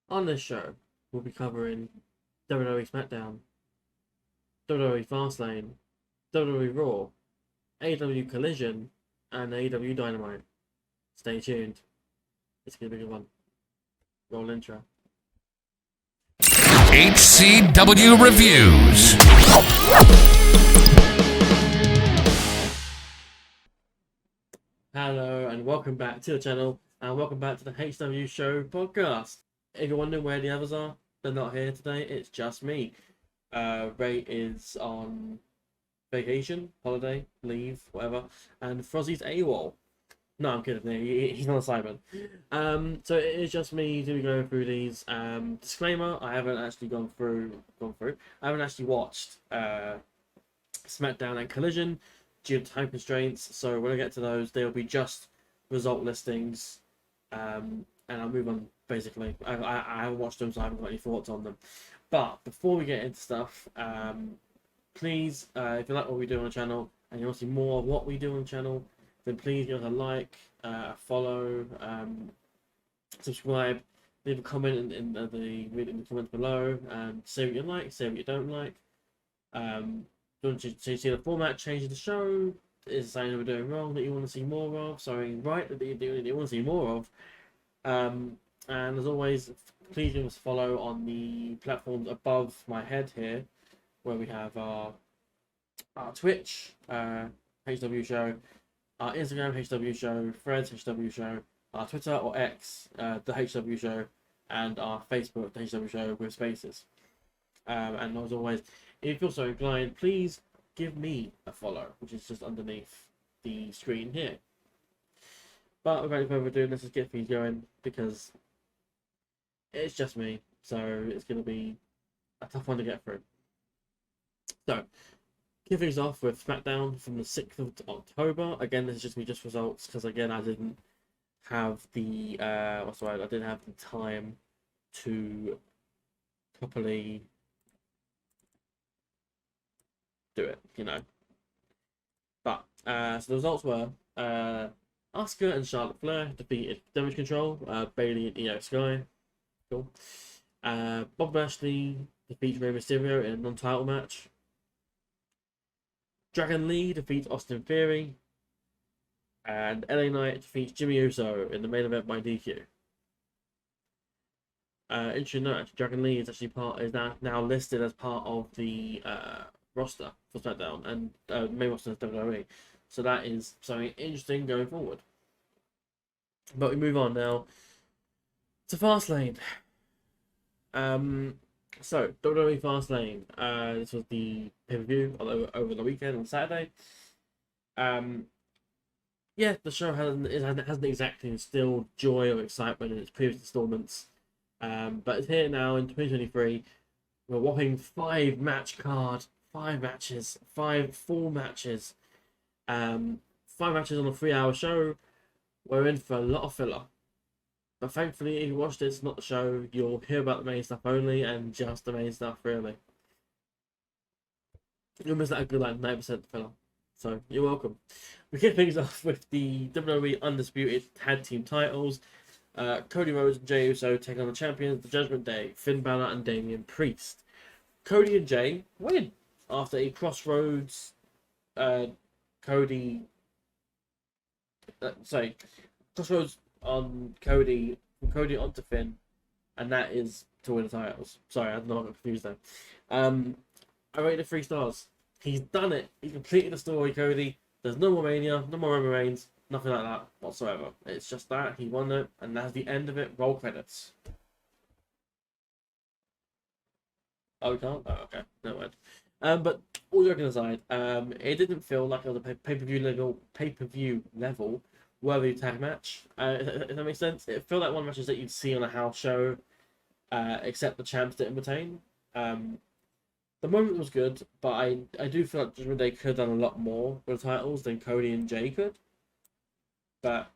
On this show, we'll be covering WWE SmackDown, WWE Fastlane, WWE Raw, AEW Collision, and AEW Dynamite. Stay tuned. It's going to be a good one. Roll intro. HCW Reviews. Hello and welcome back to the channel, and welcome back to the HCW Show Podcast. If you're wondering where the others are, they're not here today. It's just me. Ray is on vacation, holiday, leave, whatever, and Frozzy's AWOL. No, I'm kidding. He's on assignment. So it is just me to go through these. Disclaimer: I haven't actually gone through. I haven't actually watched SmackDown and Collision due to time constraints. So when I get to those, they'll be just result listings, and I'll move on. Basically, I haven't watched them, so I haven't got any thoughts on them. But before we get into stuff, please, if you like what we do on the channel and you want to see more of what we do on the channel, then please give us a like, follow, subscribe, leave a comment in the comments below, say what you like, say what you don't like. Don't you see the format change of the show? Is there something we're doing wrong that you want to see more of? Something right that you want to see more of? And as always, please give us a follow on the platforms above my head here, where we have our Twitch, HW Show, our Instagram, HW Show, Threads, HW Show, our Twitter or X, the HW Show, and our Facebook, the HW Show with spaces. And as always, if you're so inclined, please give me a follow, which is just underneath the screen here. But without any further ado, let's just get things going, because it's just me, so it's going to be a tough one to get through. So, kick things off with SmackDown from the 6th of October. Again, this is just results, because again, I didn't have the I didn't have the time to properly do it, But so the results were Asuka and Charlotte Flair defeated Damage Control, Bayley and Io Sky. Cool. Bob Lashley defeats Rey Mysterio in a non-title match. Dragon Lee defeats Austin Theory, and LA Knight defeats Jimmy Uso in the main event by DQ. Interesting note: Dragon Lee is actually now listed as part of the roster for SmackDown and main roster of WWE. So that is something interesting going forward. But we move on now to Fastlane. So WWE Fastlane. This was the pay-per-view over the weekend on Saturday. Yeah, the show hasn't exactly instilled joy or excitement in its previous installments. But it's here now in 2023. We're whopping 5 match card, 5 matches, 5 full matches. 5 matches on a 3-hour show. We're in for a lot of filler. But thankfully, if you watch this, not the show, you'll hear about the main stuff only, and just the main stuff, really. You'll miss that a good 9% filler. So, you're welcome. We kick things off with the WWE Undisputed Tag Team titles. Cody Rhodes and Jey Uso take on the champions, the Judgment Day, Finn Balor and Damian Priest. Cody and Jey win after a Crossroads Crossroads on Cody, from Cody onto Finn, and that is to win the titles. Sorry, I'm not confused there. I rated it 3 stars. He's done it. He's completed the story, Cody. There's no more Mania, no more Roman Reigns, nothing like that whatsoever. It's just that he won it, and that's the end of it. Roll credits. Oh, we can't? Oh, okay. No mind. But all joking aside, it didn't feel like it was a pay-per-view level worthy tag match. If that makes sense. It felt like one of the matches that you'd see on a house show, except the champs didn't retain. The moment was good, but I do feel like Judgment Day could have done a lot more with the titles than Cody and Jey could. But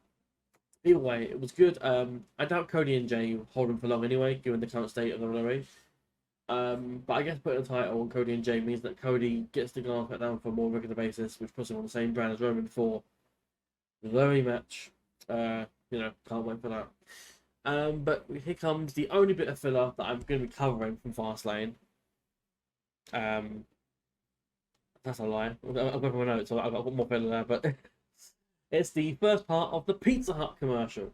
either way, it was good. I doubt Cody and Jey hold them for long anyway, given the current state of the WWE. But I guess putting a title on Cody and Jey means that Cody gets to go on SmackDown for a more regular basis, which puts him on the same brand as Roman for the WWE match. Can't wait for that. But here comes the only bit of filler that I'm going to be covering from Fastlane. That's a lie. I've got my notes, so I've got more filler there, but it's the first part of the Pizza Hut commercial.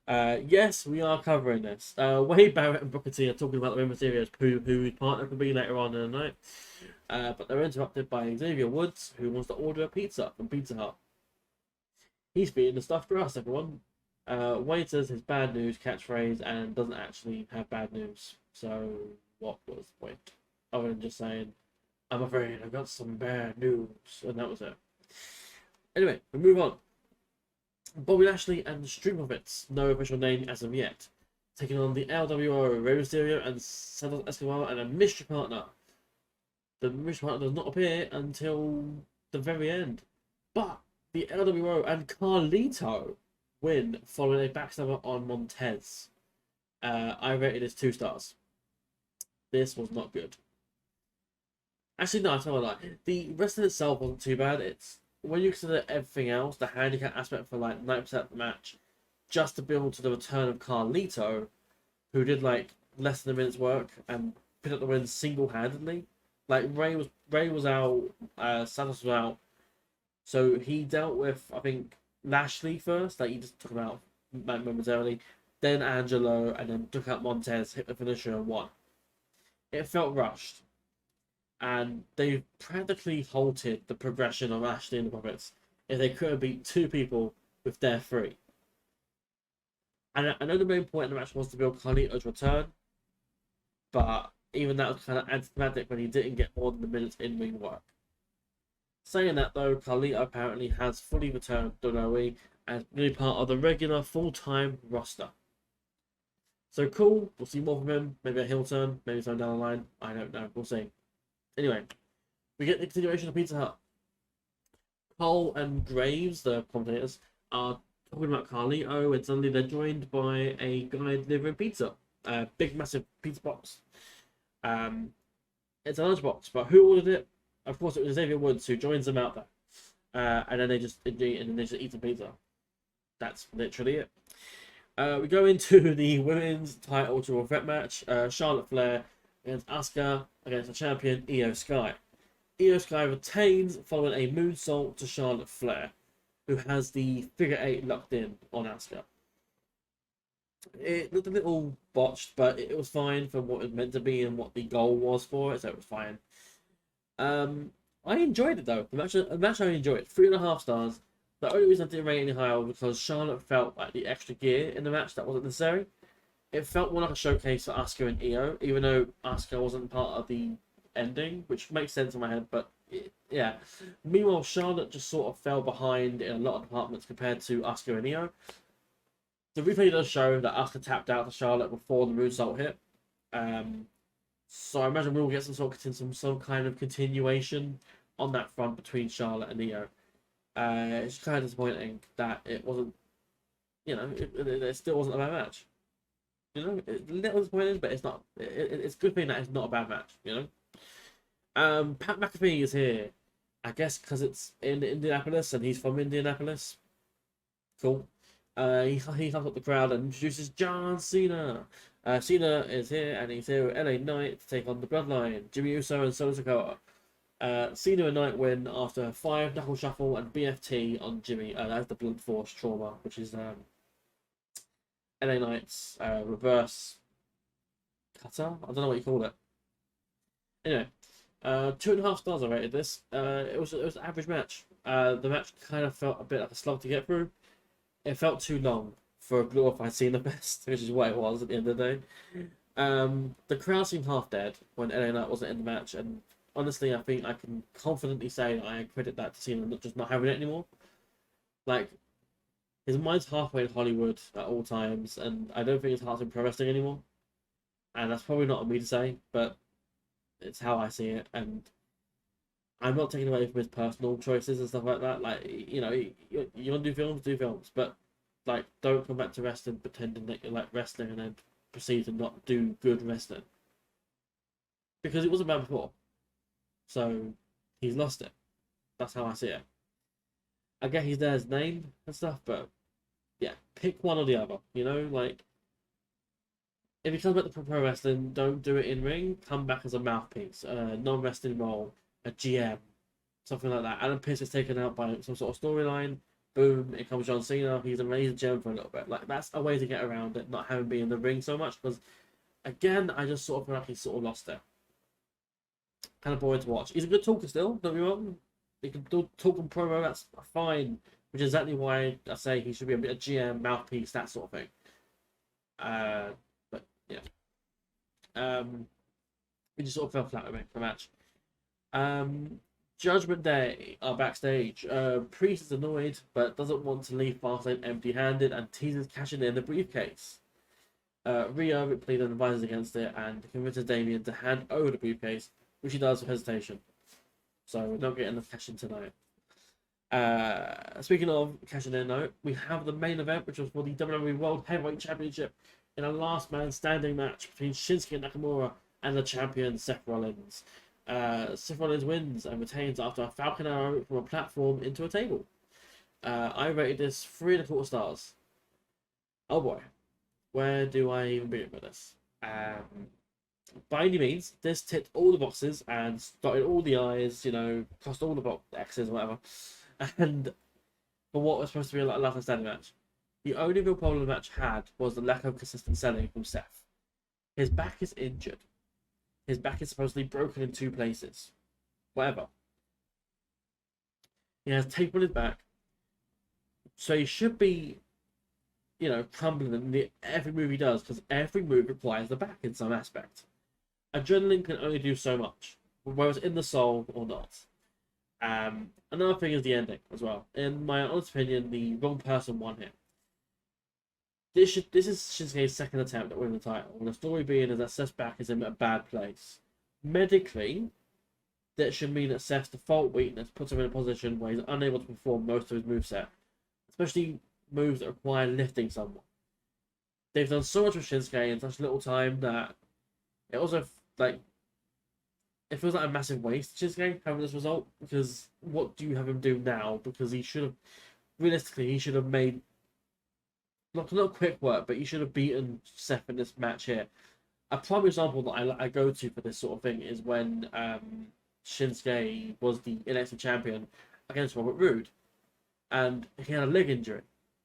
Yes, we are covering this. Wade Barrett and Booker T are talking about the Rey Mysterio's who his partner could be later on in the night. But they're interrupted by Xavier Woods, who wants to order a pizza from Pizza Hut. He's feeding the stuff for us, everyone. Wade says his bad news catchphrase and doesn't actually have bad news. So, what was the point? Other than just saying, I'm afraid I've got some bad news. And that was it. Anyway, we move on. Bobby Lashley and the Street Profits, no official name as of yet, taking on the LWO, Rey Mysterio and Santos Escobar and a mystery partner. The mystery partner does not appear until the very end. But the LWO and Carlito win following a backstabber on Montez. I rated this 2 stars. This was not good. Actually, no, I tell you what, the wrestling itself wasn't too bad. It's when you consider everything else, the handicap aspect for like 90% of the match, just to build to the return of Carlito, who did like less than a minute's work and picked up the win single-handedly. Like Ray was out, Santos was out, so he dealt with, I think, Lashley first. Like he just took him out momentarily, then Angelo, and then took out Montez, hit the finisher, and won. It felt rushed. And they practically halted the progression of Ashley and the Profits if they could have beat 2 people with their 3. And I know the main point of the match was to build Carlito's return, but even that was kind of anticlimactic when he didn't get more than a minute's in-ring work. Saying that though, Carlito apparently has fully returned to WWE and really part of the regular full-time roster. So cool, we'll see more from him, maybe a heel turn, maybe something down the line, I don't know, we'll see. Anyway, we get the continuation of Pizza Hut. Cole and Graves, the commentators, are talking about Carlito, and suddenly they're joined by a guy delivering pizza. A big, massive pizza box. It's a lunch box, but who ordered it? Of course, it was Xavier Woods who joins them out there. And then they just eat some pizza. That's literally it. We go into the women's title triple threat match. Charlotte Flair against Asuka against the champion Io Sky. Io Sky retains following a moonsault to Charlotte Flair, who has the figure 8 locked in on Asuka. It looked a little botched, but it was fine for what it was meant to be and what the goal was for it, so it was fine. I enjoyed it though. The match I enjoyed. 3.5 stars. The only reason I didn't rate any higher was because Charlotte felt like the extra gear in the match that wasn't necessary. It felt more like a showcase for Asuka and Io, even though Asuka wasn't part of the ending, which makes sense in my head, but yeah. Meanwhile, Charlotte just sort of fell behind in a lot of departments compared to Asuka and Io. The replay does show that Asuka tapped out to Charlotte before the moonsault hit. So I imagine we'll get some kind of continuation on that front between Charlotte and Io. It's kind of disappointing that it wasn't, it still wasn't a bad match. It's a little disappointing, but it's not. It's a good thing that it's not a bad match. Pat McAfee is here, I guess, because it's in Indianapolis and he's from Indianapolis. Cool. He comes up the crowd and introduces John Cena. Cena is here and he's here with LA Knight to take on the Bloodline, Jimmy Uso and Solo Sikoa. Cena and Knight win after a 5 knuckle shuffle and BFT on Jimmy. That's the Blunt Force trauma, which is LA Knight's reverse cutter. I don't know what you call it. Anyway, 2.5 stars I rated this. It was an average match. The match kind of felt a bit like a slog to get through. It felt too long for a glorified Cena fest, which is what it was at the end of the day. The crowd seemed half dead when LA Knight wasn't in the match, and honestly, I think I can confidently say that I credit that to Cena just not having it anymore. Like, his mind's halfway in Hollywood at all times, and I don't think his heart's in pro wrestling anymore. And that's probably not on me to say, but it's how I see it, and I'm not taking away from his personal choices and stuff like that. Like, you want to do films, but like, don't come back to wrestling pretending that you like wrestling and then proceed to not do good wrestling. Because it wasn't bad before. So, he's lost it. That's how I see it. I get he's there his name and stuff, but yeah, pick one or the other. Like, if he comes back to pro wrestling, don't do it in ring. Come back as a mouthpiece, a non-wrestling role, a GM, something like that. Adam Pearce is taken out by some sort of storyline. Boom! It comes John Cena. He's a gem for a little bit. Like that's a way to get around it, not having been in the ring so much. Because again, I just sort of feel like he's sort of lost it. Kind of boring to watch. He's a good talker still. Don't be wrong. He can talk on promo. That's fine. Which is exactly why I say he should be a GM, mouthpiece, that sort of thing. But yeah. It just sort of fell flat with me for the match. Judgment Day are backstage. Priest is annoyed, but doesn't want to leave Fastlane empty-handed and teases cashing in the briefcase. Rhea Ripley then advises against it and convinces Damien to hand over the briefcase, which he does with hesitation. So we're not getting the cash in tonight. Speaking of cashing in, though, we have the main event, which was for the WWE World Heavyweight Championship in a last man standing match between Shinsuke Nakamura and the champion Seth Rollins. Seth Rollins wins and retains after a Falcon Arrow from a platform into a table. I rated this 3.25 stars. Oh boy, where do I even begin with this? By any means, this ticked all the boxes and dotted all the I's, crossed all the X's, whatever. And for what was supposed to be a last man standing match, the only real problem the match had was the lack of consistent selling from Seth. His back is injured. His back is supposedly broken in 2 places. Whatever. He has tape on his back. So he should be, crumbling in every move he does, because every move requires the back in some aspect. Adrenaline can only do so much, whether it's in the soul or not. Another thing is the ending as well. In my honest opinion, the wrong person won here. This is Shinsuke's second attempt at winning the title, and the story being is that Seth's back is in a bad place. Medically, that should mean that Seth's default weakness puts him in a position where he's unable to perform most of his moveset, especially moves that require lifting someone. They've done so much with Shinsuke in such little time that it also, it feels like a massive waste, Shinsuke, having this result, because what do you have him do now? Because he should have made not quick work, but he should have beaten Seth in this match here. A prime example that I go to for this sort of thing is when Shinsuke was the NXT champion against Robert Roode, and he had a leg injury.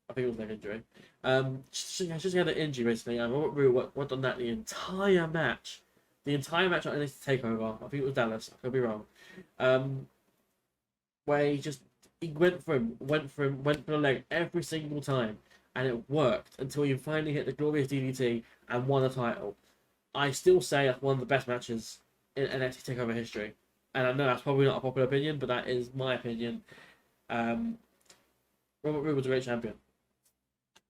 I think it was a leg injury. Shinsuke had an injury basically, and Robert Roode went on that the entire match. The entire match on NXT TakeOver, I think it was Dallas, I could be wrong, where he went for the leg every single time. And it worked until he finally hit the glorious DDT and won the title. I still say that's one of the best matches in NXT TakeOver history. And I know that's probably not a popular opinion, but that is my opinion. Robert Roode was a great champion.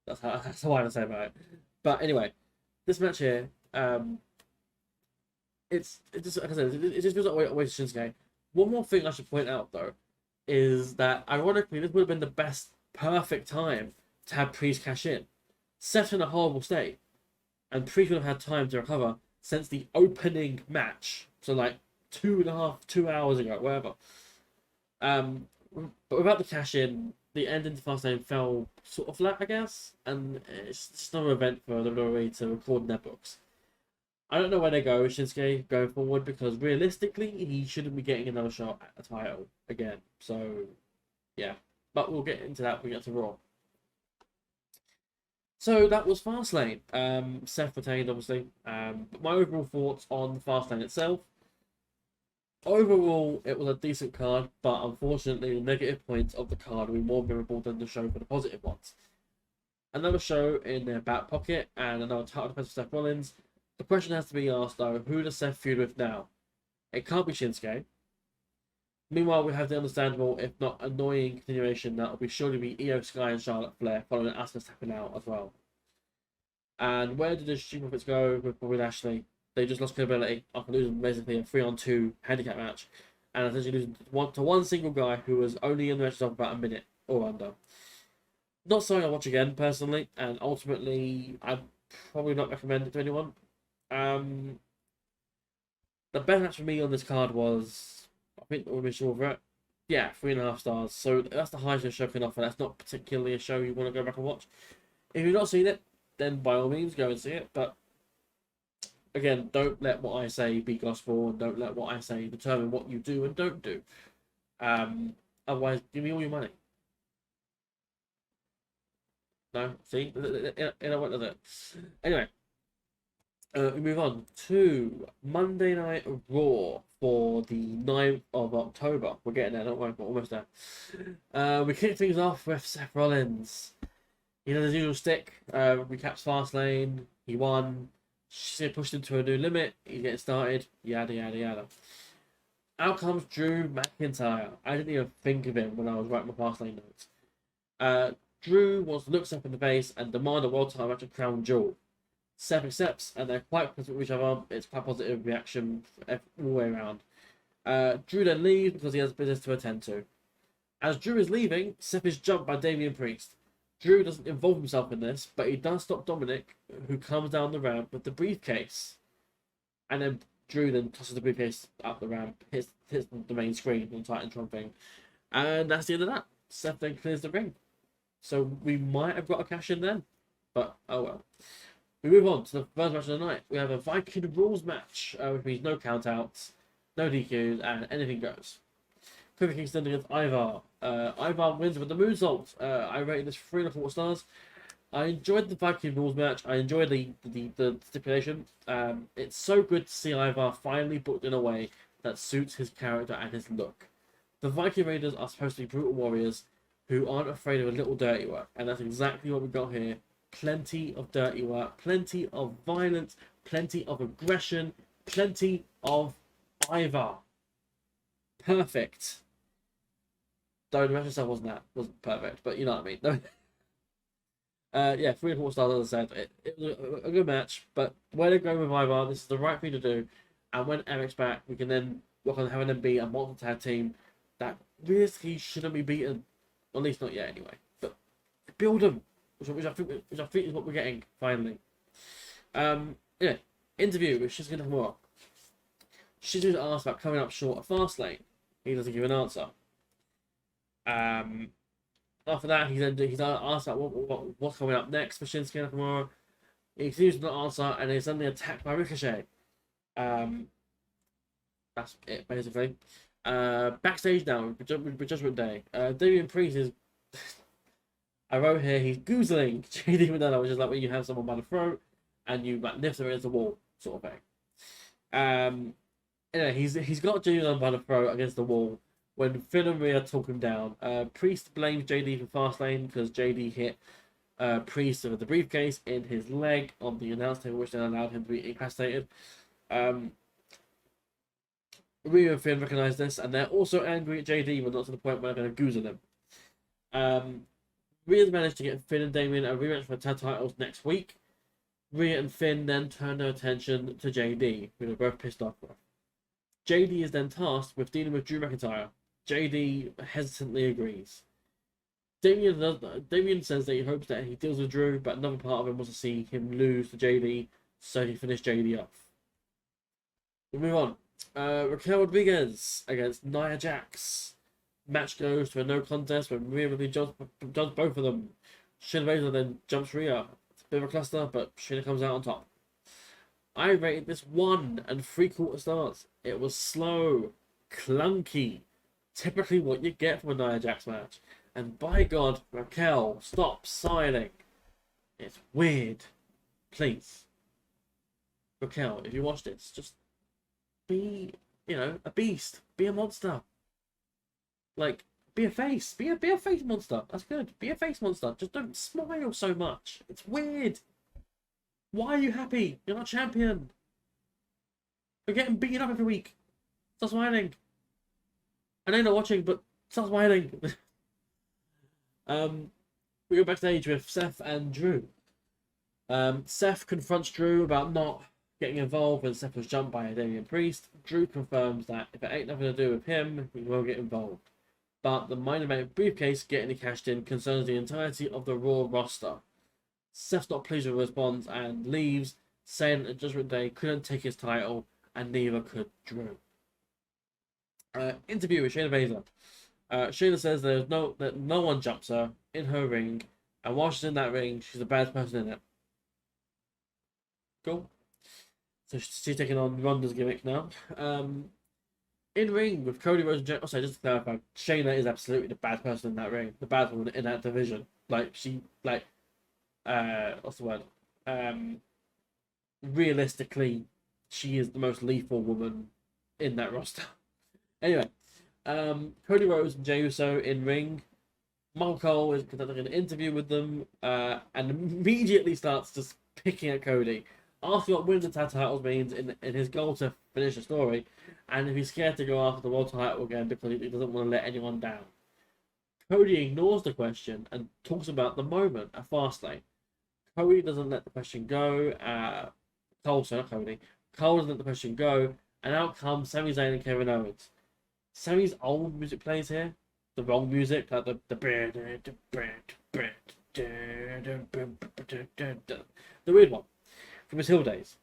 That's how I say about it. But anyway, this match here, it's just, like I said, it just feels like a waste of Shinsuke. One more thing I should point out though is that ironically this would have been the perfect time to have Priest cash in. Seth's in a horrible state, and Priest would have had time to recover since the opening match. So 2 hours ago, whatever. But without the cash in, the ending to Fastlane fell sort of flat, I guess, and it's just another event for the WWE to record in their books. I don't know where they go with Shinsuke going forward, because realistically, he shouldn't be getting another shot at the title again. So, yeah. But we'll get into that when we get to Raw. So that was Fastlane. Seth retained, obviously. But my overall thoughts on Fastlane itself. Overall, it was a decent card, but unfortunately, the negative points of the card were more memorable than the show for the positive ones. Another show in their back pocket, and another title defense for Seth Rollins. The question has to be asked, though, who does Seth feud with now? It can't be Shinsuke. Meanwhile, we have the understandable, if not annoying, continuation that will surely be Io Sky and Charlotte Flair following Asuka stepping out as well. And where did the Street Profits go with Bobby Lashley? They just lost credibility after losing basically a 3-on-2 handicap match, and essentially losing to one single guy who was only in the match for about a minute or under. Not something I watch again personally, and ultimately I'd probably not recommend it to anyone. The best match for me on this card was, I think we'll be sure of it. Yeah, 3.5 stars. So that's the highest the show can offer. That's not particularly a show you want to go back and watch. If you've not seen it, then by all means go and see it. But again, don't let what I say be gospel, and don't let what I say determine what you do and don't do. Otherwise, give me all your money. No, see, I went with it. Anyway, we move on to Monday Night Raw for the 9th of October. We're getting there, don't worry, we're almost there. We kick things off with Seth Rollins. He does his usual stick, recaps Fastlane, he won, she pushed him to a new limit, he's getting started, yada yada yada. Out comes Drew McIntyre. I didn't even think of him when I was writing my Fastlane notes. Drew wants to look Seth in the face and demand a world title match at Crown Jewel. Seth accepts, and they're quite positive with each other. It's quite positive reaction all the way around. Drew then leaves because he has business to attend to. As Drew is leaving, Seth is jumped by Damian Priest. Drew doesn't involve himself in this, but he does stop Dominic, who comes down the ramp with the briefcase. And then Drew then tosses the briefcase up the ramp, hits the main screen on Titantron thing. And that's the end of that. Seth then clears the ring. So we might have got a cash in then, but oh well. We move on to the first match of the night. We have a Viking Rules match, which means no countouts, no DQs, and anything goes. Kofi Kingston against Ivar. Ivar wins with the moonsault. I rated this 3 4 stars. I enjoyed the Viking Rules match. I enjoyed the stipulation. It's so good to see Ivar finally booked in a way that suits his character and his look. The Viking Raiders are supposed to be brutal warriors who aren't afraid of a little dirty work, and that's exactly what we got here. Plenty of dirty work, plenty of violence, plenty of aggression, plenty of Ivar. Perfect. Though the match itself wasn't perfect, but you know what I mean. Yeah, 3 4 stars, as I said. It was a good match, but where they're going with Ivar, this is the right thing to do. And when Eric's back, we can then work on having them be a multi-tag team that realistically shouldn't be beaten. At least not yet, anyway. But build them, which I think is what we're getting finally. Yeah, interview with Shinsuke Nakamura. Shinsuke's asked about coming up short of Fastlane. He doesn't give an answer. After that, he's asked about what's coming up next for Shinsuke Nakamura. He continues to not answer, and he's suddenly attacked by Ricochet. That's it, basically. Backstage now with Judgment Day. Damian Priest is. I wrote here he's goozling JD Madonna, which is like when you have someone by the throat and you like lift them against the wall, sort of thing. Anyway, he's got JD Madonna by the throat against the wall when Finn and Rhea talk him down. Priest blames JD for Fastlane because JD hit Priest with the briefcase in his leg on the announce table, which then allowed him to be incapacitated. Rhea and Finn recognise this, and they're also angry at JD, but not to the point where they're going to goozle him. Rhea's managed to get Finn and Damien a rematch for tag titles next week. Rhea and Finn then turn their attention to JD, who they're both pissed off with. JD is then tasked with dealing with Drew McIntyre. JD hesitantly agrees. Damien says that he hopes that he deals with Drew, but another part of him wants to see him lose to JD, so he finished JD off. We move on. Raquel Rodriguez against Nia Jax. Match goes to a no contest when Rhea Ripley jumps both of them. Shayna Baszler then jumps Rhea. It's a bit of a cluster, but Shayna comes out on top. I rated this 1 3/4 stars. It was slow, clunky, typically what you get from a Nia Jax match. And by God, Raquel, stop signing. It's weird. Please. Raquel, if you watch this, just be, a beast. Be a monster. Like, be a face. Be a face monster. That's good. Be a face monster. Just don't smile so much. It's weird. Why are you happy? You're not champion. You're getting beaten up every week. Stop smiling. I know you're not watching, but stop smiling. We go backstage with Seth and Drew. Seth confronts Drew about not getting involved when Seth was jumped by a Damian Priest. Drew confirms that if it ain't nothing to do with him, he won't get involved. But the main event briefcase getting cashed in concerns the entirety of the Raw roster. Seth's not pleased with the response and leaves, saying that Judgment Day couldn't take his title and neither could Drew. Interview with Shayna Baszler. Shayna says that no one jumps her in her ring, and while she's in that ring, she's the baddest person in it. Cool. So she's taking on Ronda's gimmick now. In ring with Cody Rhodes and Jay. Also, just to clarify, Shayna is absolutely the bad person in that ring, the bad woman in that division. Like what's the word? Realistically, she is the most lethal woman in that roster. Anyway, Cody Rhodes and Jey Uso in ring. Michael Cole is conducting an interview with them, and immediately starts just picking at Cody, asking what winning the tag titles means in his goal to finish the story, and if he's scared to go after the world title again because he doesn't want to let anyone down. Cody ignores the question and talks about the moment at Fastlane. Cody doesn't let the question go. Cole doesn't let the question go, and out comes Sami Zayn and Kevin Owens. Sami's old music plays here. The wrong music, like the weird one from his Hill days.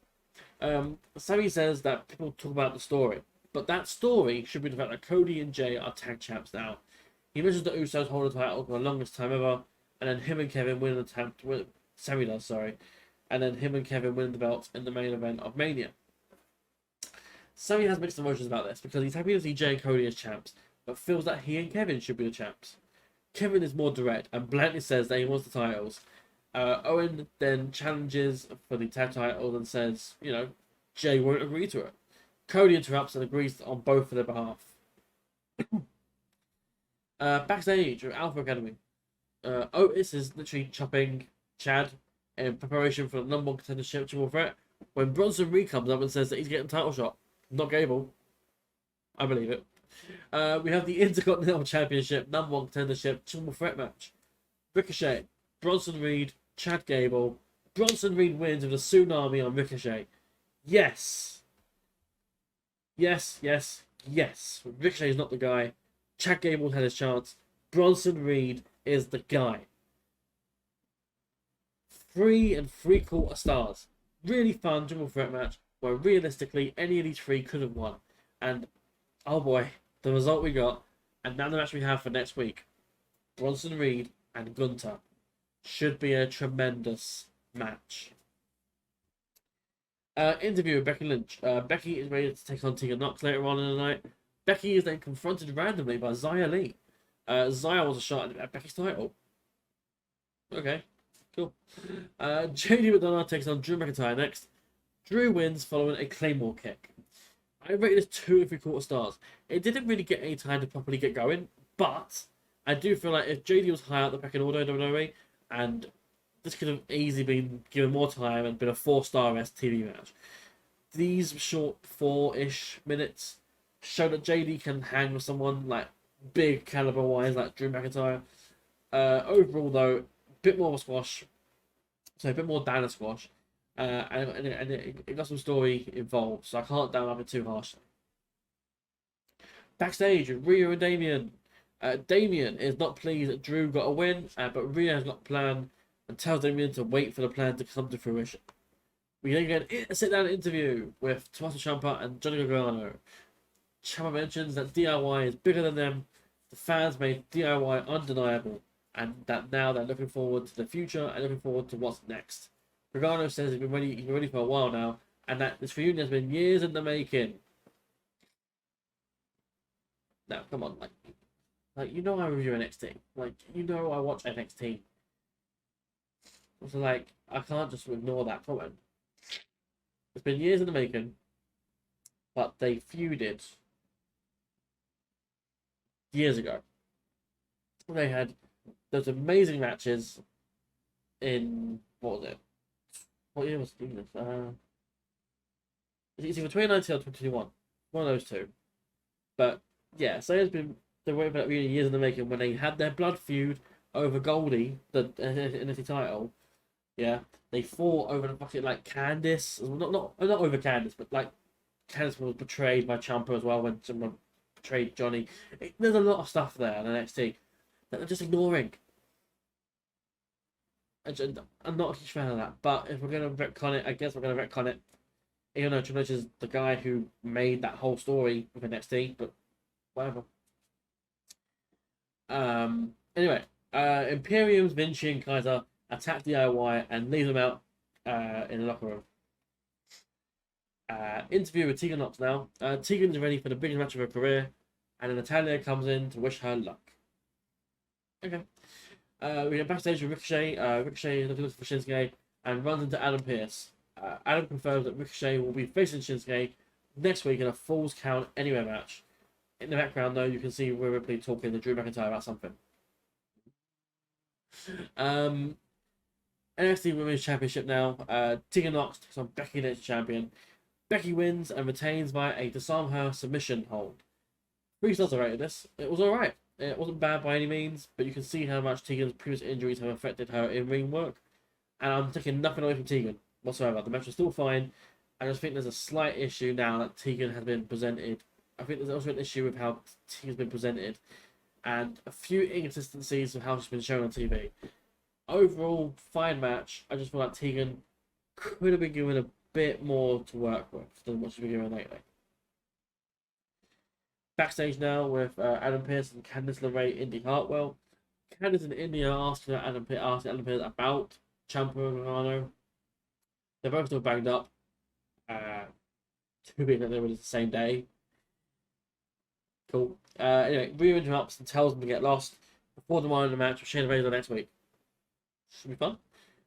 Sami says that people talk about the story, but that story should be the fact that Cody and Jay are tag champs now. He mentions the Usos hold the title for the longest time ever, and then him and Kevin win the tag. Sami does, sorry, and then him and Kevin win the belts in the main event of Mania. Sami has mixed emotions about this because he's happy to see Jay and Cody as champs, but feels that he and Kevin should be the champs. Kevin is more direct and bluntly says that he wants the titles. Owen then challenges for the tag titles and says, Jay won't agree to it. Cody interrupts and agrees on both for their behalf. Backstage at Alpha Academy, Otis is literally chopping Chad in preparation for the number one contendership triple threat when Bronson Reed comes up and says that he's getting a title shot. Not Gable. I believe it. We have the Intercontinental Championship number one contendership triple threat match. Ricochet, Bronson Reed, Chad Gable. Bronson Reed wins with a tsunami on Ricochet. Yes. Yes. Ricochet is not the guy. Chad Gable had his chance. Bronson Reed is the guy. 3 3/4 stars. Really fun triple threat match where realistically any of these three could have won. And oh boy, the result we got, and now the match we have for next week, Bronson Reed and Gunther, should be a tremendous match. Interview with Becky Lynch. Becky is ready to take on Tegan Nox later on in the night. Becky is then confronted randomly by Xia Li. Xia was a shot at Becky's title. Okay, cool. JD McDonough takes on Drew McIntyre next. Drew wins following a Claymore kick. I rated this 2 3/4 stars. It didn't really get any time to properly get going, but I do feel like if JD was higher up the pecking order in WWE, and this could have easily been given more time and been a 4-star TV match. These short 4-ish minutes show that JD can hang with someone like big caliber wise like Drew McIntyre. Overall though, a bit more of a squash, so a bit more down a squash. And it got some story involved, so I can't down it too harshly. Backstage with Rhea and Damien. Damien is not pleased that Drew got a win, but Rhea has got a plan and tells Damien to wait for the plan to come to fruition. We then get a sit-down interview with Tommaso Ciampa and Johnny Gargano. Ciampa mentions that DIY is bigger than them. The fans made DIY undeniable, and that now they're looking forward to the future and looking forward to what's next. Gargano says he's been ready for a while now, and that this reunion has been years in the making. Now, come on, like I review NXT, I watch NXT. So I can't just ignore that comment. It's been years in the making, but they feuded years ago. They had those amazing matches in what was it? What year was this? It's either 2019 or 2021. One of those two. But yeah, so it's been the way about really years in the making when they had their blood feud over Goldie, the NXT title. Yeah, they fought over the fucking Candice. Not over Candice, but Candice was betrayed by Ciampa as well when someone betrayed Johnny. There's a lot of stuff there in NXT that they're just ignoring. I'm not a huge fan of that, but if we're going to retcon it, I guess we're going to retcon it. Even though Triple H is the guy who made that whole story with NXT, but whatever. Anyway, Imperium's Vinci and Kaiser attack DIY and leave them out in the locker room. Interview with Tegan Knox now. Tegan's ready for the biggest match of her career, and then Natalia comes in to wish her luck. Okay. We get backstage with Ricochet. Ricochet is looking for Shinsuke and runs into Adam Pearce. Adam confirms that Ricochet will be facing Shinsuke next week in a Falls Count Anywhere match. In the background, though, you can see Rhea Ripley talking to Drew McIntyre about something. NXT Women's Championship now. Tegan Knox takes on Becky Lynch champion. Becky wins and retains via a disarm her submission hold. 3 stars I rated this. It was alright. It wasn't bad by any means, but you can see how much Tegan's previous injuries have affected her in-ring work. And I'm taking nothing away from Tegan whatsoever. The match was still fine. I just think there's a slight issue now that Tegan has been presented. I think there's also an issue with how Tegan's been presented and a few inconsistencies of how she's been shown on TV. Overall, fine match. I just feel like Tegan could have been given a bit more to work with than what she's been given lately. Backstage now with Adam Pearce and Candice LeRae, Indy Hartwell. Candice and Indy are asking Adam Pearce about Ciampa and Gargano. They're both still banged up. Two being that they were the same day. Cool. Anyway, Rhea interrupts and tells them to get lost before the Monday match with Shayna Baszler next week. Should be fun.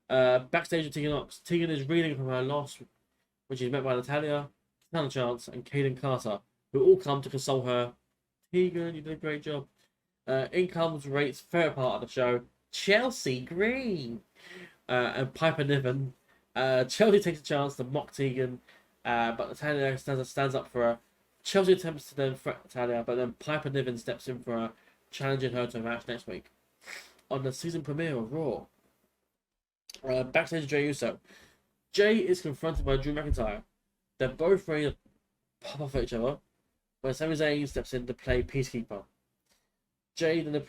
Backstage with Tegan Knox. Tegan is reeling from her loss, when she's met by Natalia, Kitana Chance, and Kaden Carter, who all come to console her. Tegan, you did a great job. In comes Rate's favorite part of the show, Chelsea Green, and Piper Niven. Chelsea takes a chance to mock Tegan, but Natalia stands up for her. Chelsea attempts to then threat Natalia, but then Piper Niven steps in for her, challenging her to a match next week on the season premiere of Raw. Backstage, Jey Uso. Jey is confronted by Drew McIntyre. They're both ready to pop off at each other when Sami Zayn steps in to play Peacekeeper. Jey then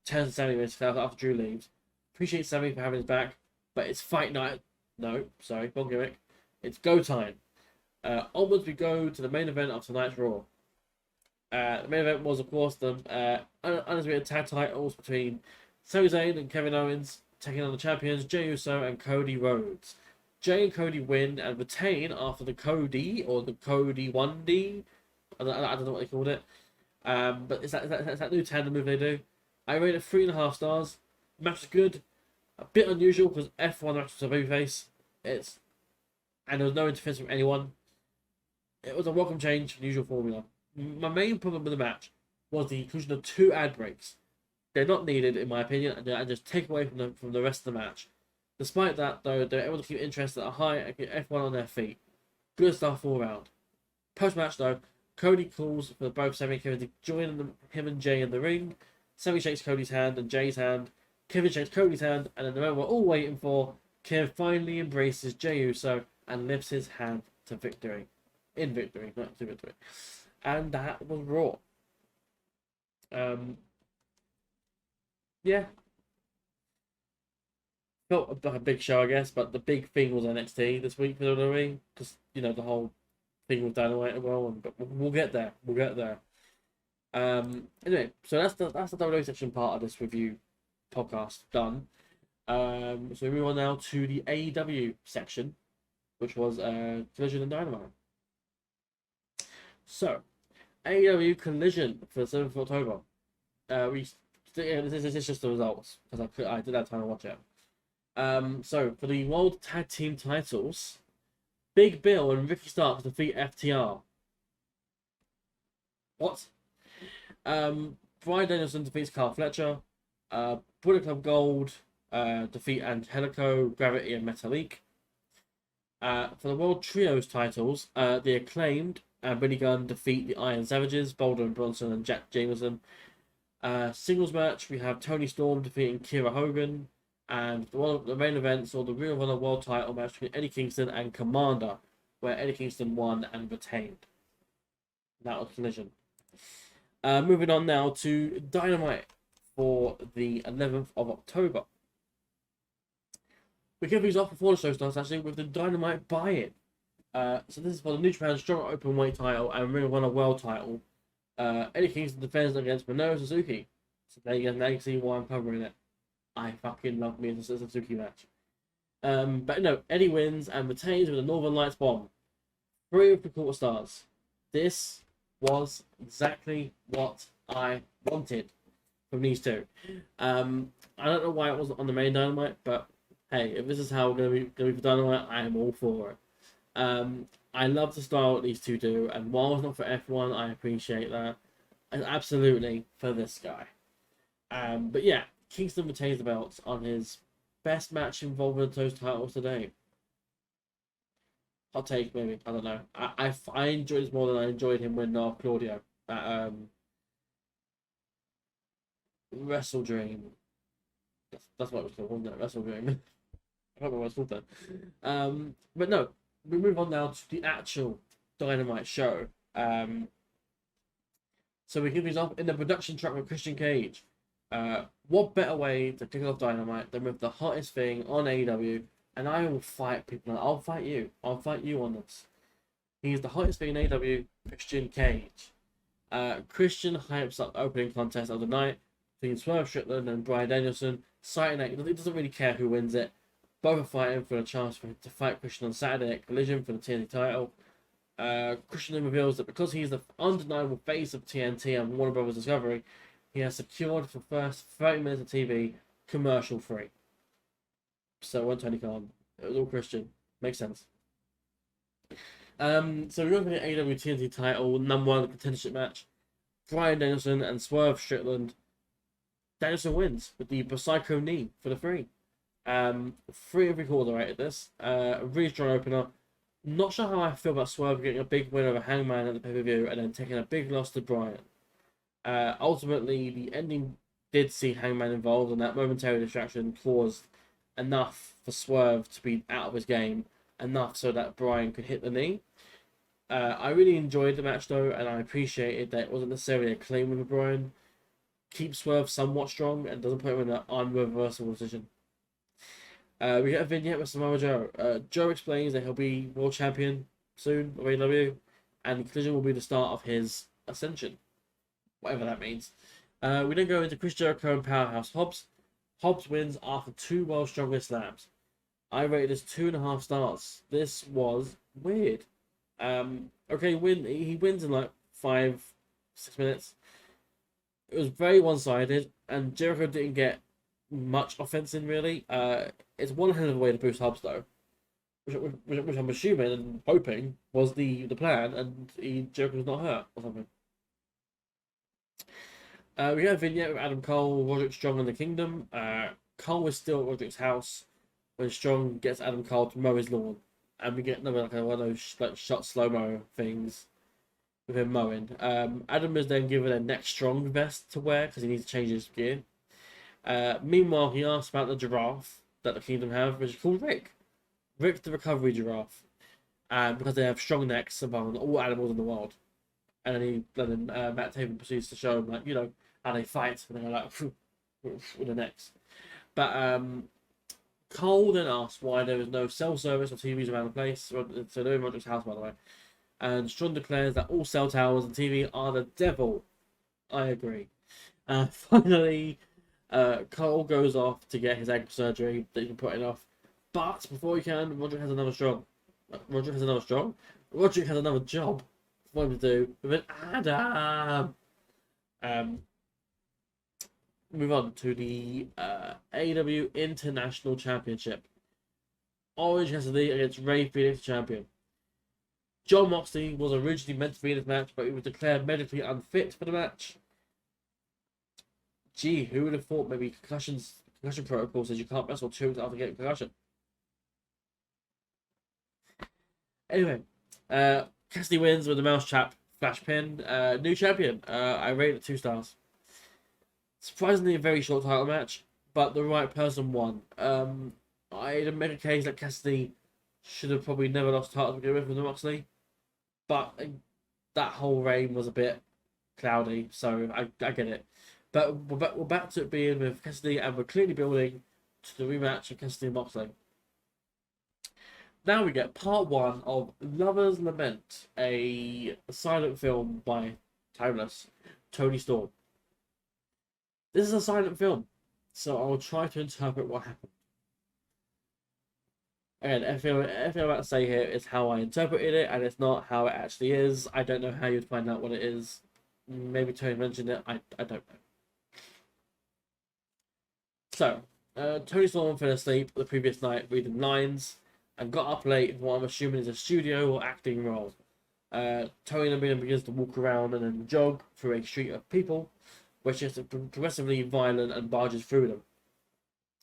turns to Sami after Drew leaves. Appreciates Sami for having his back, but it's fight night. No, sorry, wrong gimmick. It's go time. Onwards we go to the main event of tonight's Raw. The main event was, of course, the undisputed tag titles between Sami Zayn and Kevin Owens, taking on the champions Jey Uso and Cody Rhodes. Jey and Cody win and retain after the Cody 1D. I don't know what they called it. But it's that new tandem move they do. I rate it 3.5 stars. The match was good. A bit unusual because F1 match was a babyface. And there was no interference from anyone. It was a welcome change from the usual formula. My main problem with the match was the inclusion of 2 ad breaks. They're not needed, in my opinion, and just take away from the rest of the match. Despite that, though, they're able to keep interest at a high and get F1 on their feet. Good stuff all around. Post-match, though, Cody calls for both Sami and Kevin to join him and Jey in the ring. Sami shakes Cody's hand and Jay's hand. Kevin shakes Cody's hand, and in the moment we're all waiting for, Kev finally embraces Jey Uso and lifts his hand to victory. In victory, not to victory. And that was Raw. Yeah. Felt like a big show, I guess, but the big thing was NXT this week for WWE, because, the whole thing with Dynamite as well, but we'll get there. Anyway, so that's the WWE section part of this review podcast done. So we move on now to the AEW section, which was Collision and Dynamite. So, AEW Collision for the 7th of October. This is just the results, because I did have time to watch it. So, for the World Tag Team titles, Big Bill and Ricky Starks defeat FTR. What? Brian Danielson defeats Carl Fletcher. Bullet Club Gold defeat Angelico, Gravity, and Metalik. For the World Trios titles, the Acclaimed and Billy Gunn defeat the Iron Savages, Boulder and Bronson and Jack Jameson. Singles match, we have Tony Storm defeating Kira Hogan. And one of the main events, or the Ring of Honor World title match between Eddie Kingston and Commander, where Eddie Kingston won and retained. That was Collision. Moving on now to Dynamite for the 11th of October. We kick these off before the show starts, actually, with the Dynamite buy-in. So this is for the New Japan Strong Openweight title and Ring of Honor World title. Eddie Kingston defends against Minoru Suzuki. So there you can see why I'm covering it. I fucking love me as a Suzuki match. But no, Eddie wins and retains with a Northern Lights bomb. 3 of the quarter stars. This was exactly what I wanted from these two. I don't know why it wasn't on the main Dynamite, but hey, if this is how we're going to be for Dynamite, I am all for it. I love the style that these two do, and while it's not for F1, I appreciate that. And absolutely for this guy. But yeah, Kingston retains the belts on his best match involving those titles today. Hot take, maybe. I don't know. I enjoyed this more than I enjoyed him winning off Claudio at Wrestle Dream. That's what it was called, wasn't it? Wrestle Dream. I don't know what it's called then. But no, we move on now to the actual Dynamite show. So we kick these off in the production truck with Christian Cage. What better way to kick off Dynamite than with the hottest thing on AEW? And I will fight people. I'll fight you. I'll fight you on this. He's the hottest thing in AEW, Christian Cage. Christian hypes up the opening contest of the night between Swerve Strickland and Bryan Danielson, citing that he doesn't really care who wins it. Both are fighting for a chance to fight Christian on Saturday at Collision for the TNT title. Christian then reveals that because he's the undeniable face of TNT and Warner Brothers Discovery, he has secured the first 30 minutes of TV commercial free. So it went Tony Khan. It was all Christian. Makes sense. So we're going to the AEW TNT title, #1 contendership match. Bryan Danielson and Swerve Strickland. Danielson wins with the Psycho knee for the free. 3 of quarter rated this. A really strong opener. Not sure how I feel about Swerve getting a big win over Hangman at the pay-per-view and then taking a big loss to Bryan. Ultimately, the ending did see Hangman involved, and that momentary distraction caused enough for Swerve to be out of his game, enough so that Bryan could hit the knee. I really enjoyed the match though, and I appreciated that it wasn't necessarily a clean with Bryan. Keeps Swerve somewhat strong and doesn't put him in an unreversible position. We get a vignette with Samoa Joe. Joe explains that he'll be world champion soon of AEW, and the Collision will be the start of his ascension, whatever that means. We then go into Chris Jericho and Powerhouse Hobbs. Hobbs wins after 2 World's Strongest slams. I rated this 2.5 stars. This was weird. Okay, he wins in like 5-6 minutes. It was very one-sided, and Jericho didn't get much offense in really. It's one hell of a way to boost Hobbs though, which I'm assuming and hoping was the plan, and Jericho's not hurt or something. We have a vignette with Adam Cole, Roderick Strong, and the Kingdom. Cole is still at Roderick's house when Strong gets Adam Cole to mow his lawn, and we get another one of those shot slow-mo things with him mowing. Adam is then given a next Strong vest to wear because he needs to change his gear. Meanwhile, he asks about the giraffe that the Kingdom have, which is called Rick. Rick the Recovery Giraffe. Because they have strong necks among all animals in the world. And then Matt Taven proceeds to show him, like, how they fight, and they're like, with the necks. But Cole then asks why there is no cell service or TVs around the place. So they're in Roderick's house, by the way. And Strong declares that all cell towers and TV are the devil. I agree. Finally, Cole goes off to get his ankle surgery that he can put it off. But before he can, Roderick has another job for him to do with an Adam. Move on to the AEW International Championship. Orange Cassidy against Ray Phoenix, champion. Jon Moxley was originally meant to be in this match, but he was declared medically unfit for the match. Gee, who would have thought maybe concussion protocol says you can't wrestle 2 weeks after getting concussion? Anyway, Cassidy wins with a mousetrap flash pin. New champion. I rated it 2 stars. Surprisingly, a very short title match, but the right person won. I'd make a case that Cassidy should have probably never lost title to begin with Moxley, but that whole reign was a bit cloudy, so I get it. But we're back to it being with Cassidy, and we're clearly building to the rematch of Cassidy and Moxley. Now we get part 1 of Lover's Lament, a silent film by Timeless, Tony Storm. This is a silent film, so I'll try to interpret what happened. Again, everything I'm about to say here is how I interpreted it, and it's not how it actually is. I don't know how you'd find out what it is. Maybe Tony mentioned it. I don't know. So, Tony Storm fell asleep the previous night reading lines and got up late for what I'm assuming is a studio or acting role. Tony then begins to walk around and then jog through a street of people, which is progressively violent and barges through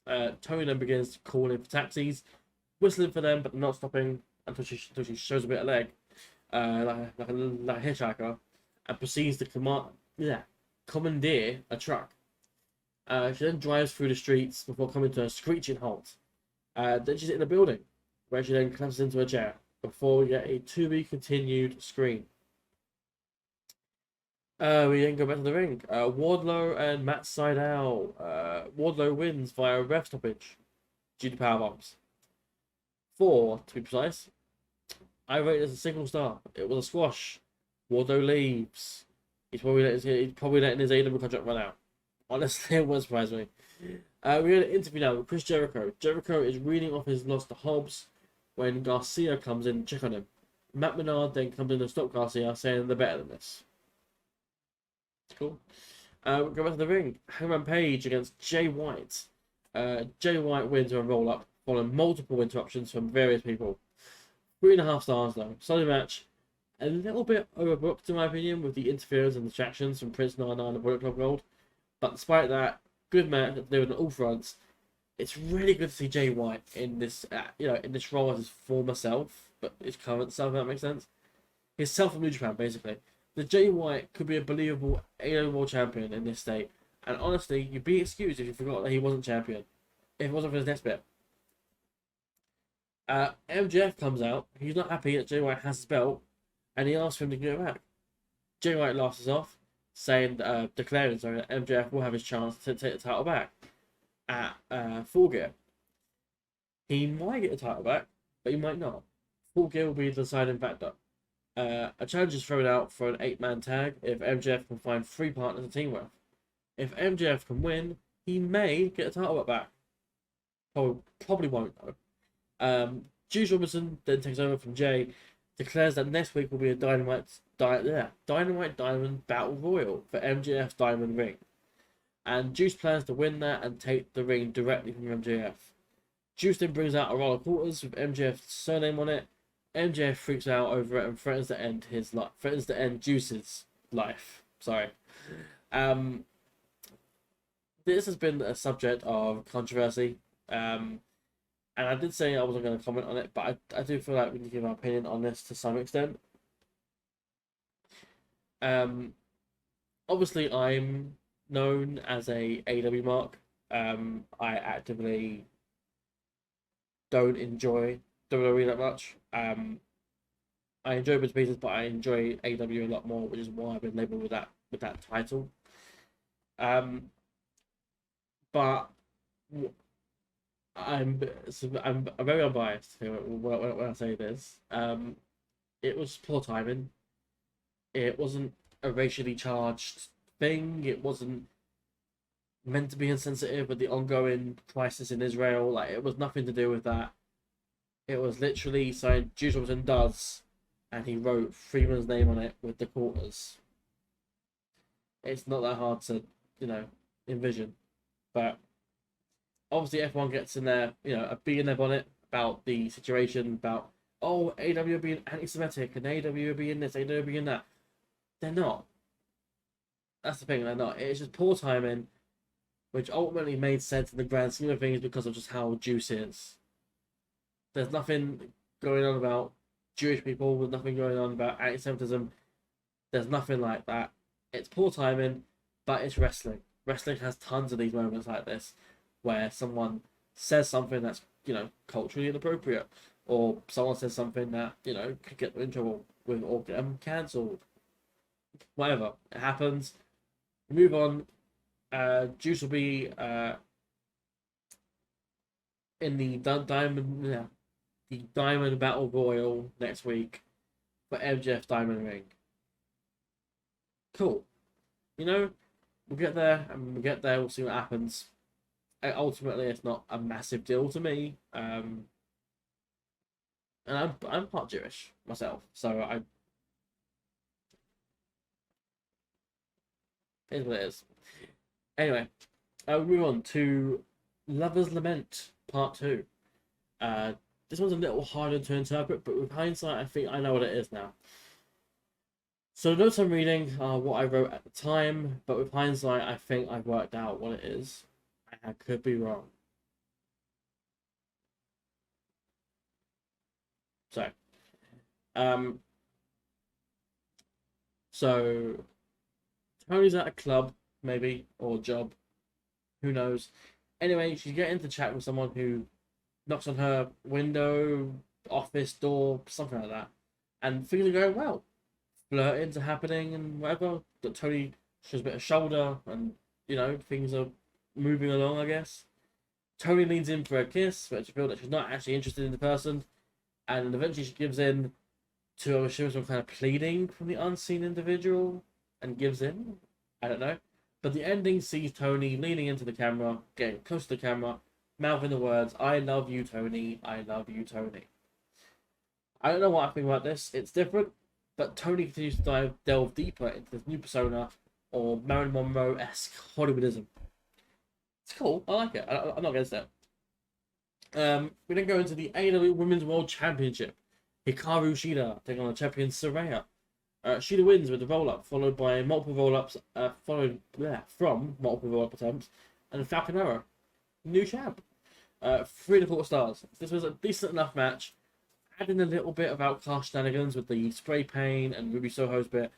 them. Tony then begins to call in for taxis, whistling for them but not stopping until she shows a bit of leg, like a hitchhiker, and proceeds to commandeer a truck. She then drives through the streets before coming to a screeching halt. Then she's in a building, where she then collapses into a chair before we get a to be continued screen. We then go back to the ring. Wardlow and Matt Sydal. Wardlow wins via ref stoppage due to powerbombs. 4, to be precise. I rate it as a single star. It was a squash. Wardlow leaves. He's probably letting his AEW contract run out. Honestly, it won't surprise me. We're in an interview now with Chris Jericho. Jericho is reading off his loss to Hobbs when Garcia comes in to check on him. Matt Menard then comes in to stop Garcia, saying they're better than this. Cool. We go back to the ring. Hangman Page against Jay White. Jay White wins a roll-up following multiple interruptions from various people. 3.5 stars though. Solid match. A little bit overbooked in my opinion with the interference and distractions from Prince Nana and the Bullet Club Gold. But despite that, good match that they were on all fronts. It's really good to see Jay White in this, in this role as his former self, but his current self. If that makes sense. His self from New Japan, basically. The Jay White could be a believable AEW World Champion in this state, and honestly, you'd be excused if you forgot that he wasn't champion, if it wasn't for his next bit. MJF comes out. He's not happy that Jay White has his belt, and he asks for him to give it back. Jay White laughs us off, declaring that MJF will have his chance to take the title back at Full Gear. He might get the title back, but he might not. Full Gear will be the deciding factor. A challenge is thrown out for an 8-man tag if MJF can find 3 partners to team with. If MJF can win, he may get the title back. Probably won't though. Juice Robinson then takes over from Jay, declares that next week will be a Dynamite Diamond Battle Royal for MJF's Diamond Ring. And Juice plans to win that and take the ring directly from MJF. Juice then brings out a roll of quarters with MJF's surname on it. MJF freaks out over it and threatens to end Juice's life. Sorry. This has been a subject of controversy. And I did say I wasn't going to comment on it, but I do feel like we need to give our opinion on this to some extent. Obviously, I'm known as a AEW mark. I actively don't enjoy WWE that much. I enjoy bits and pieces, but I enjoy AEW a lot more, which is why I've been labelled with that title. But I'm very unbiased here when I say this. It was poor timing. It wasn't a racially charged thing. It wasn't meant to be insensitive with the ongoing crisis in Israel. Like, it was nothing to do with that. It was literally saying Juice Robinson does, and he wrote Freeman's name on it with the quarters. It's not that hard to, envision. But obviously everyone gets in there, a bee in their bonnet about the situation, about, AEW being anti-Semitic, and AEW being this, AEW being that. They're not. That's the thing, they're not. It's just poor timing, which ultimately made sense in the grand scheme of things because of just how Juice is. There's nothing going on about Jewish people. There's nothing going on about anti-Semitism. There's nothing like that. It's poor timing, but it's wrestling. Wrestling has tons of these moments like this, where someone says something that's, culturally inappropriate, or someone says something that, could get them in trouble with or get them cancelled. Whatever. It happens. Move on. Juice will be in the Diamond Battle Royal next week for MJF Diamond Ring. Cool. We'll get there, and when we get there, we'll see what happens. Ultimately, it's not a massive deal to me. and I'm part Jewish myself, so it is what it is. Anyway, we move on to Lover's Lament Part 2. Uh, this one's a little harder to interpret, but with hindsight, I think I know what it is now. So the notes I'm reading are what I wrote at the time, but with hindsight, I think I've worked out what it is. I could be wrong. So, um, so Tony's at a club, maybe, or job, who knows. Anyway, she's getting to chat with someone who knocks on her window, office door, something like that, and things are going well. Flirting's are happening and whatever. But Tony shows a bit of shoulder, and things are moving along, I guess. Tony leans in for a kiss, but she feels that she's not actually interested in the person, and eventually she gives in to some kind of pleading from the unseen individual and gives in. I don't know. But the ending sees Tony leaning into the camera, getting close to the camera, mouthing the words, "I love you, Tony. I love you, Tony." I don't know what I think about this. It's different, but Tony continues to delve deeper into this new persona, or Marilyn Monroe-esque Hollywoodism. It's cool. I like it. I'm not against it. We then go into the AEW Women's World Championship. Hikaru Shida taking on the champion Saraya. Shida wins with the roll-up, followed by multiple roll-ups, from multiple roll-up attempts, and a Falcon Arrow. New champ. 3 to 4 stars. This was a decent enough match. Adding a little bit of Outcast shenanigans with the spray paint and Ruby Soho's bit.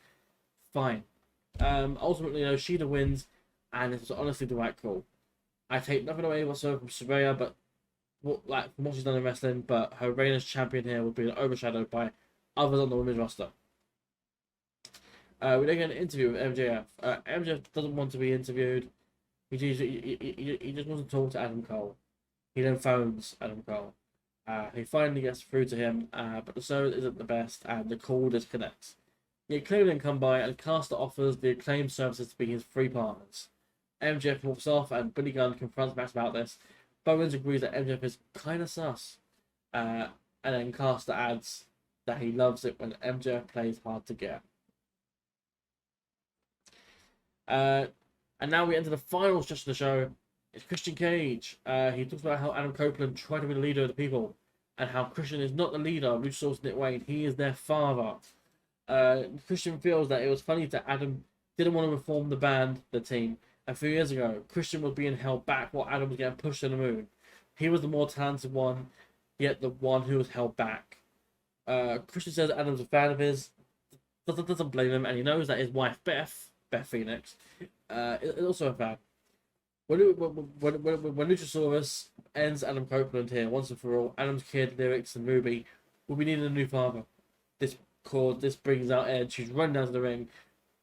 Fine. Ultimately, Shida wins, and it was honestly the right call. I take nothing away whatsoever from Saraya, but from what she's done in wrestling, but her reign as champion here will be overshadowed by others on the women's roster. We then get an interview with MJF. MJF doesn't want to be interviewed. He just wants to talk to Adam Cole. He then phones Adam Cole. He finally gets through to him, but the service isn't the best, and the call disconnects. The Acclaim then come by, and Caster offers the Acclaim services to be his 3 partners. MJF walks off, and Billy Gunn confronts Max about this. Bowens agrees that MJF is kind of sus, and then Caster adds that he loves it when MJF plays hard to get. And now we enter the final stretch of the show. It's Christian Cage. He talks about how Adam Copeland tried to be the leader of the people, and how Christian is not the leader of Luchasaurus and Nick Wayne. He is their father. Christian feels that it was funny that Adam didn't want to reform the team. A few years ago, Christian was being held back while Adam was getting pushed to the moon. He was the more talented one, yet the one who was held back. Christian says Adam's a fan of his. Doesn't blame him, and he knows that his wife Beth Phoenix, is also a fan. When Luchasaurus ends Adam Copeland here once and for all, Adam's kid, Lyrics, and Ruby will be needing a new father. This brings out Edge, who's run down to the ring,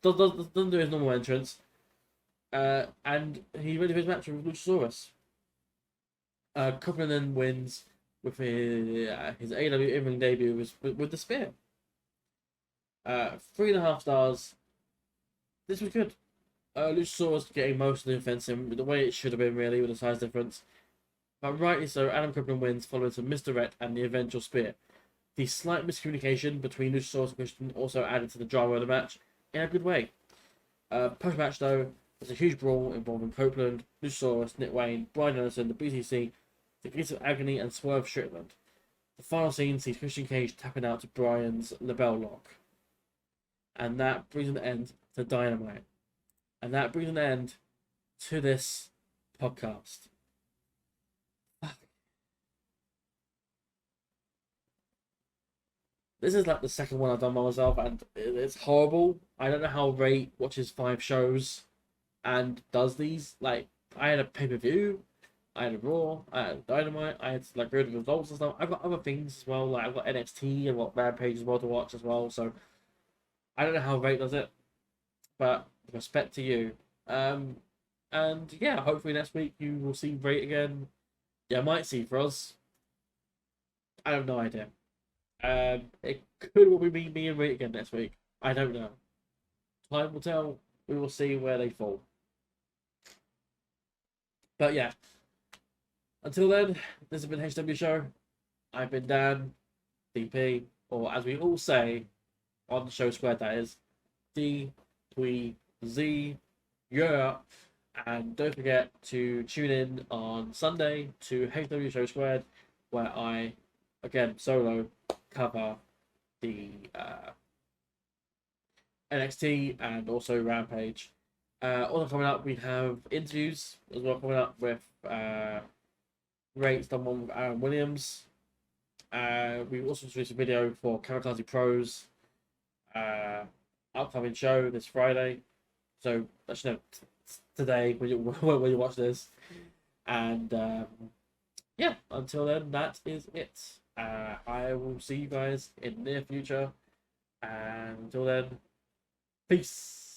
doesn't do his normal entrance, and he ready for his match with Luchasaurus. Copeland then wins with his AEW in-ring debut with the spear. 3.5 stars. This was good. Luchasaurus getting most of the offense in the way it should have been, really, with the size difference. But rightly so, Adam Copeland wins, following some misdirect and the eventual spear. The slight miscommunication between Luchasaurus and Christian also added to the drama of the match in a good way. Post-match, though, there's a huge brawl involving Copeland, Luchasaurus, Nick Wayne, Brian Anderson, the BCC, the Gates of Agony, and Swerve Strickland. The final scene sees Christian Cage tapping out to Brian's label lock. And that brings an end to Dynamite. And that brings an end to this podcast. This is like the second one I've done by myself, and it's horrible. I don't know how Ray watches 5 shows and does these. Like, I had a pay-per-view, I had a Raw, I had Dynamite, I had like good results and stuff. I've got other things as well, like I've got NXT, I've got Rampage as well to watch as well, so I don't know how Ray does it, but respect to you. And yeah, hopefully next week you will see Ray again. Yeah, I might see Froz. I have no idea. It could well be me and Ray again next week. I don't know. Time will tell. We will see where they fall. But yeah. Until then, this has been HCW Show. I've been Dan. DP, or as we all say on the show squared, that is D-P-Z. Yeah. And don't forget to tune in on Sunday to HCW Show Squared, where I, again, solo, cover the NXT and also Rampage. Also coming up, we have interviews as well coming up with Rate's done one with Aaron Williams. We also released a video for Kamikaze Pros upcoming show this Friday. So actually, no, today when you watch this. And yeah, until then, that is it. I will see you guys in the near future. And until then, peace.